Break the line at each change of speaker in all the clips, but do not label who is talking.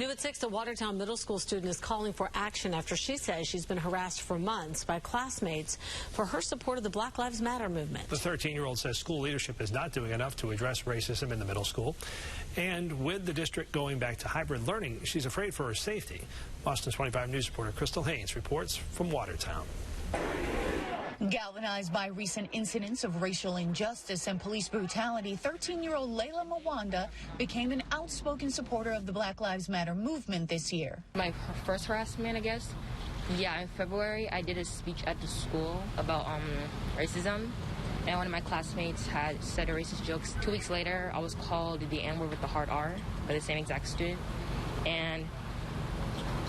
New at 6, a Watertown middle school student is calling for action after she says she's been harassed for months by classmates for her support of the Black Lives Matter movement.
The 13-year-old says school leadership is not doing enough to address racism in the middle school. And with the district going back to hybrid learning, she's afraid for her safety. Boston 25 News reporter Crystal Haynes reports from Watertown.
Galvanized by recent incidents of racial injustice and police brutality, 13-year-old Layla Mwanda became an outspoken supporter of the Black Lives Matter movement this year.
My first harassment, I guess. Yeah, in February, I did a speech at the school about racism, and one of my classmates had said a racist joke. 2 weeks later, I was called the N-word with the hard R by the same exact student, and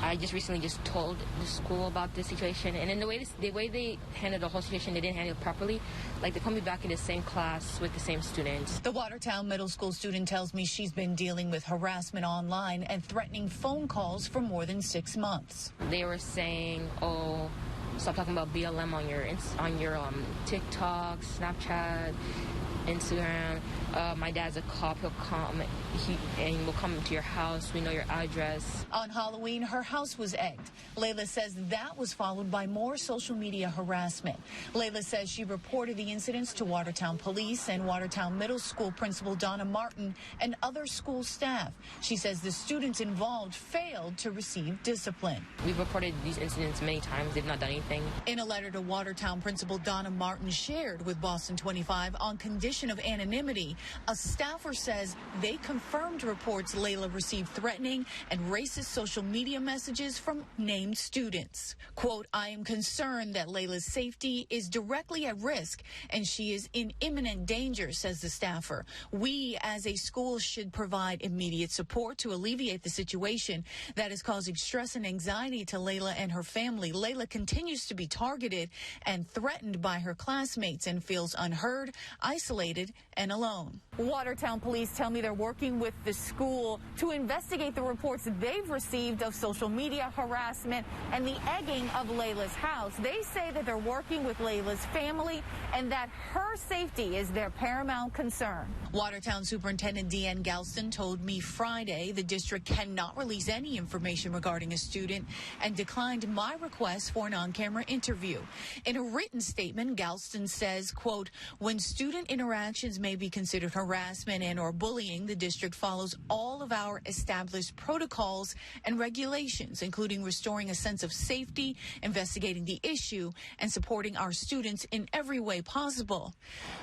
I just recently told the school about this situation, and in the way they handled the whole situation, they didn't handle it properly. Like, they put me back in the same class with the same students.
The Watertown middle school student tells me she's been dealing with harassment online and threatening phone calls for more than 6 months.
They were saying, "Oh, stop talking about BLM on your TikTok, Snapchat, Instagram. My dad's a cop. He'll come. And we'll come to your house. We know your address."
On Halloween, her house was egged. Layla says that was followed by more social media harassment. Layla says she reported the incidents to Watertown police and Watertown Middle School principal Donna Martin and other school staff. She says the students involved failed to receive discipline.
We've reported these incidents many times. They've not done anything.
In a letter to Watertown principal Donna Martin shared with Boston 25 on condition of anonymity, a staffer says they confirmed reports Layla received threatening and racist social media messages from named students. Quote, "I am concerned that Layla's safety is directly at risk and she is in imminent danger," says the staffer. "We as a school should provide immediate support to alleviate the situation that is causing stress and anxiety to Layla and her family. Layla continues to be targeted and threatened by her classmates and feels unheard, isolated, and alone." Watertown police tell me they're working with the school to investigate the reports they've received of social media harassment and the egging of Layla's house. They say that they're working with Layla's family and that her safety is their paramount concern. Watertown Superintendent Deanne Galdston told me Friday the district cannot release any information regarding a student and declined my request for an on-camera interview. In a written statement, Galdston says, quote, "When student interactions may be considered harassment and or bullying, the district follows all of our established protocols and regulations, including restoring a sense of safety, investigating the issue, and supporting our students in every way possible."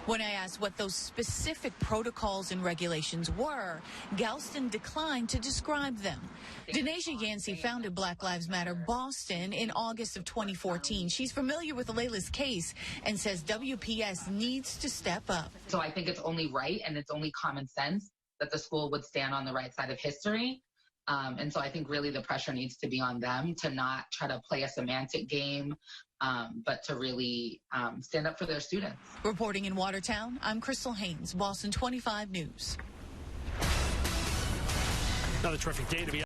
When I asked what those specific protocols and regulations were, Galdston declined to describe them. Denasia Yancey founded Black Lives Matter Boston in August of 2014. She's familiar with Layla's case and says WPS needs to step up.
So I think it's only right and it's only common sense that the school would stand on the right side of history. And so I think really the pressure needs to be on them to not try to play a semantic game, but to really stand up for their students.
Reporting in Watertown, I'm Crystal Haynes, Boston 25 News.
Another terrific day to be